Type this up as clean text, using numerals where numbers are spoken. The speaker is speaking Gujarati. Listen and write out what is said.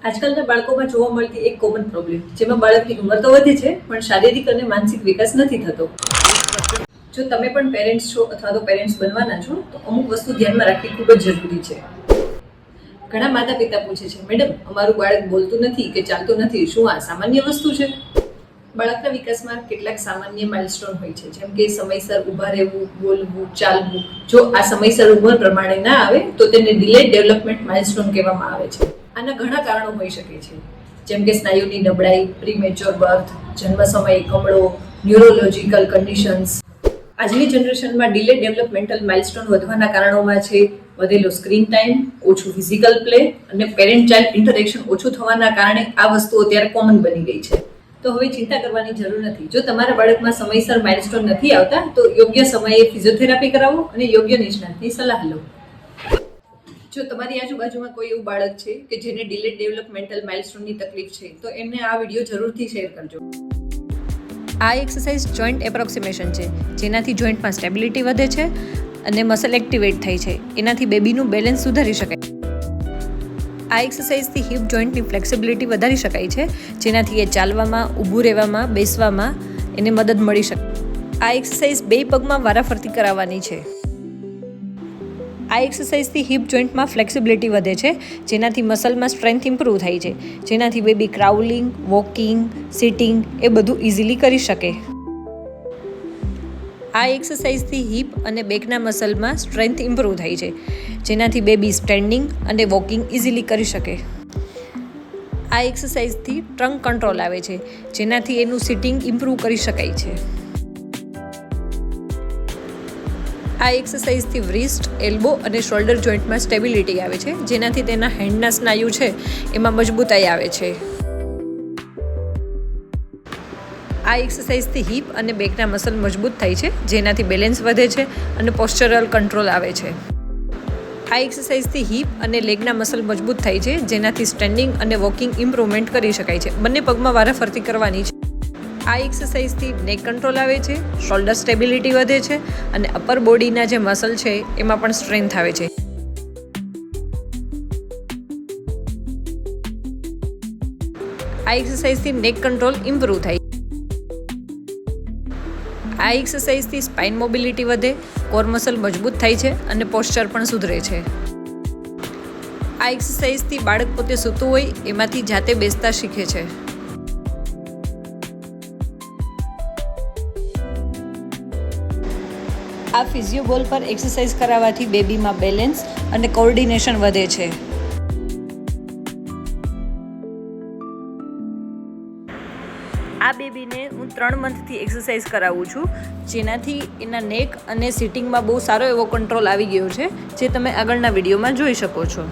આજકાલના બાળકોમાં જોવા મળતી એક કોમન પ્રોબ્લેમ, જેમાં બાળકની ઉંમર તો વધે છે પણ શારીરિક અને માનસિક વિકાસ નથી થતો. જો તમે પણ પેરેન્ટ્સ છો અથવા તો પેરેન્ટ્સ બનવાના છો તો અમુક વસ્તુ ધ્યાનમાં રાખવી ખૂબ જ જરૂરી છે. ઘણા માતા પિતા પૂછે છે, મેડમ અમારું બાળક બોલતું નથી કે ચાલતું નથી, શું આ સામાન્ય વસ્તુ છે? બાળકના વિકાસમાં કેટલાક સામાન્ય માઇલસ્ટોન હોય છે, જેમ કે સમયસર ઊભા રહેવું, બોલવું, ચાલવું. જો આ સમયસર ઉંમર પ્રમાણે ના આવે તો તેને ડિલેડ ડેવલપમેન્ટ માઇલસ્ટોન કહેવામાં આવે છે. આના ઘણા કારણો હોઈ શકે છે, જેમ કે સ્નાયુની નબળાઈ, પ્રીમેચ્યોર બર્થ, જન્મ સમયે કમળો, ન્યુરોલોજીકલ કન્ડિશન્સ. આજની જનરેશનમાં ડિલે ડેવલપમેન્ટલ માઇલસ્ટોન વધવાના કારણોમાં છે વધેલો સ્ક્રીન ટાઈમ, ઓછું ફિઝિકલ પ્લે અને પેરેન્ટ ચાઇલ્ડ ઇન્ટરેક્શન ઓછું થવાના કારણે આ વસ્તુઓ અત્યારે કોમન બની ગઈ છે. તો હવે ચિંતા કરવાની જરૂર નથી. જો તમારા બાળકમાં સમયસર માઇલસ્ટોન નથી આવતા તો યોગ્ય સમયે ફિઝિયોથેરાપી કરાવો અને યોગ્ય નિષ્ણાતની સલાહ લો. જો તમારી આજુબાજુમાં કોઈ એવું બાળક છે કે જેને ડિલેડ ડેવલપમેન્ટલ માઇલસ્ટોનની તકલીફ છે તો એમને આ વિડીયો જરૂરથી શેર કરજો. આ એક્સરસાઇઝ જોઈન્ટ એપ્રોક્સિમેશન છે, જેનાથી જોઈન્ટમાં સ્ટેબિલિટી વધે છે અને મસલ એક્ટિવેટ થાય છે. એનાથી બેબીનું બેલેન્સ સુધારી શકાય. આ એક્સરસાઇઝથી હિપ જોઈન્ટની ફ્લેક્સિબિલિટી વધારી શકાય છે, જેનાથી એ ચાલવામાં, ઊભું રહેવામાં, બેસવામાં એને મદદ મળી શકે. આ એક્સરસાઇઝ બે પગમાં વારાફરતી કરાવવાની છે. આ એક્સરસાઇઝથી હિપ જોઈન્ટમાં ફ્લેક્સિબિલિટી વધે છે, જેનાથી મસલમાં સ્ટ્રેન્થ ઇમ્પ્રૂવ થાય છે, જેનાથી બેબી ક્રાઉલિંગ, વોકિંગ, સિટિંગ એ બધું ઇઝીલી કરી શકે. આ એક્સરસાઇઝથી હિપ અને બેકના મસલમાં સ્ટ્રેન્થ ઇમ્પ્રૂવ થાય છે, જેનાથી બેબી સ્ટેન્ડિંગ અને વોકિંગ ઇઝીલી કરી શકે. આ એક્સરસાઇઝથી ટ્રંક કંટ્રોલ આવે છે, જેનાથી એનું સિટિંગ ઇમ્પ્રૂવ કરી શકાય છે. આ એક્સરસાઇઝથી વ્રિસ્ટ, એલ્બો અને શોલ્ડર જોઈન્ટમાં સ્ટેબિલિટી આવે છે, જેનાથી તેના હેન્ડના સ્નાયુ છે એમાં મજબૂતાઈ આવે છે. આ એક્સરસાઇઝથી હિપ અને બેકના મસલ મજબૂત થાય છે, જેનાથી બેલેન્સ વધે છે અને પોસ્ચરલ કંટ્રોલ આવે છે. આ એક્સરસાઇઝથી હિપ અને લેગના મસલ મજબૂત થાય છે, જેનાથી સ્ટેન્ડિંગ અને વોકિંગ ઇમ્પ્રુવમેન્ટ કરી શકાય છે. બંને પગમાં વારાફરતી કરવાની છે. આ એક્સરસાઇઝથી નેક કંટ્રોલ આવે છે, શોલ્ડર સ્ટેબિલિટી વધે છે અને અપર બોડીના જે મસલ છે એમાં પણ સ્ટ્રેન્થ આવે છે. આ એક્સરસાઇઝથી નેક કંટ્રોલ ઇમ્પ્રૂવ થાય. આ એક્સરસાઇઝથી સ્પાઇન મોબિલિટી વધે, કોર મસલ મજબૂત થાય છે અને પોસ્ચર પણ સુધરે છે. આ એક્સરસાઇઝથી બાળક પોતે સૂતું હોય એમાંથી જાતે બેસતા શીખે છે. આ ફિઝિયો બોલ પર એક્સરસાઇઝ કરાવવાથી બેબીમાં બેલેન્સ અને કોઓર્ડિનેશન વધે છે. આ બેબીને હું 3 મંથથી એક્સરસાઇઝ કરાવું છું, જેનાથી એના નેક અને સિટિંગમાં બહુ સારો એવો કંટ્રોલ આવી ગયો છે, જે તમે આગળના વિડીયોમાં જોઈ શકો છો.